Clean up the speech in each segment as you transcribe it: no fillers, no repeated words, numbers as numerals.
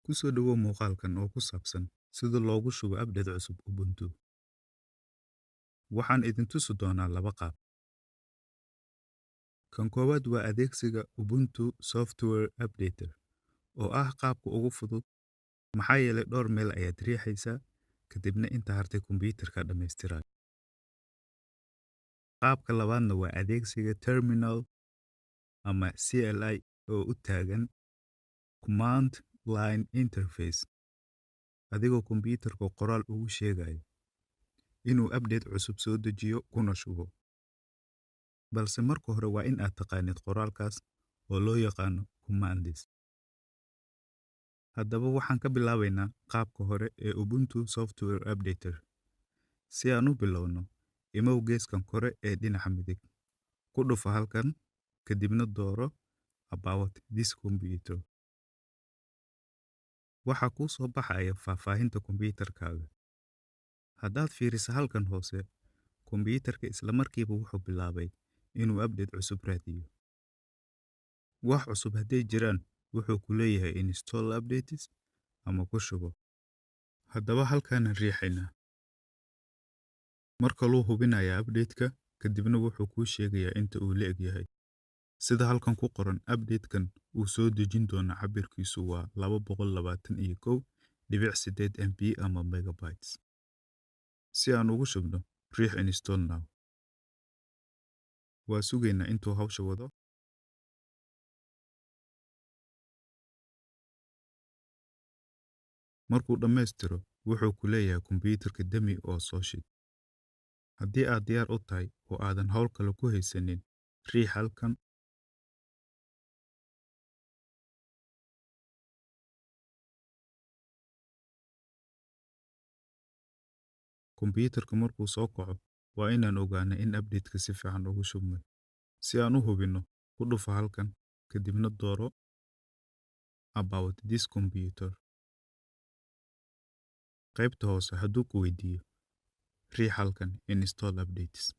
Ku soo dhawow muuqaalkan oo ku saabsan sida loogu shubo update cusub Ubuntu. Waxaan idin tusi doonaa laba qaab. Kan koowaad waa adeegsiga Ubuntu Software Updater oo ah qaabka ugu fudud maxaa yeelay dhowr meel ayaad riixaysaa kadibna inta hartay kombiyuutarka dhammaystirayo. Qaabka labaadna waa adeegsiga Terminal ama CLI oo u taagan Command Line Interface adigoo kombiyuutarka qoraal ugu sheegaya inuu update cusub soo dejiyo kuna shubo. Balse marka hore waa in aad taqaanid qoraalkaas oo loo yaqaano commands. Haddaba waxaan ka bilaabaynaa qaabka hore ee Ubuntu Software Updater. Si aan u bilowno, imow geeskan kore ee dhinaca midig. Ku dhufo halkan, kadibna dooro About this computer. Waxaa kuu soo baxaya faahfaahinta kombiyuutarkaaga. Haddaad fiiriso halkan hoose, kombiyuutarka isla markiiba wuxuu bilaabay inuu update cusub raadiyo. Wax cusub hadday jiraan, wuxuu ku leeyahay install updates ama ku shubo. Haddaba halkaan riixaynaa. Marka loo hubinayaa update-ka, kadibna wuxuu kuu sheegayaa inta uu le'eg yahay. Sida halkan ku qoran, update-kan uu soo dejin doono cabirkiisu waa 221.8 MB ama megabytes. Si aan ugu shubno, riix install now. Waa sugaynaa intuu hawsha wado. Markuu dhammaystiro, wuxuu ku leeyahay kombiyuutarka dami oo soo shid. Haddii aad diyaar u tahay oo aadan hawl kale ku haysanin, riix halkan. Kombiyuutarka markuu soo kaco, waa inaan ogaanay in update-ka si fiican ugu shubmay. Si aan u hubinno, ku dhufo halkan, kadibna dooro About this computer. Qaybta hoose hadduu ku weydiiyo, riix halkan Install Updates.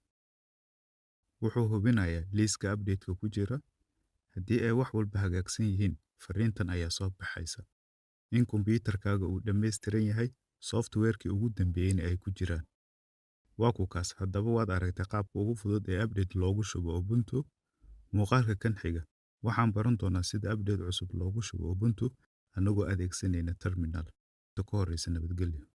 Wuxuu hubinayaa liiska update-ka ku jira. Haddii ay wax walba hagaagsan yihiin, fariintan ayaa soo baxaysa in kombiyuutarkaaga uu dhammaystiran yahay, software-kii ugu dambeeyayna ay ku jiraan. Waa ku kaas, haddaba waad aragtay qaabka ugu fudud ee update loogu shubo Ubuntu. Muuqaalka kan xiga, waxaan baran doonaa sida update cusub loogu shubo Ubuntu anagoo adeegsanayna terminal. Inta ka horeysa nabadgelyo.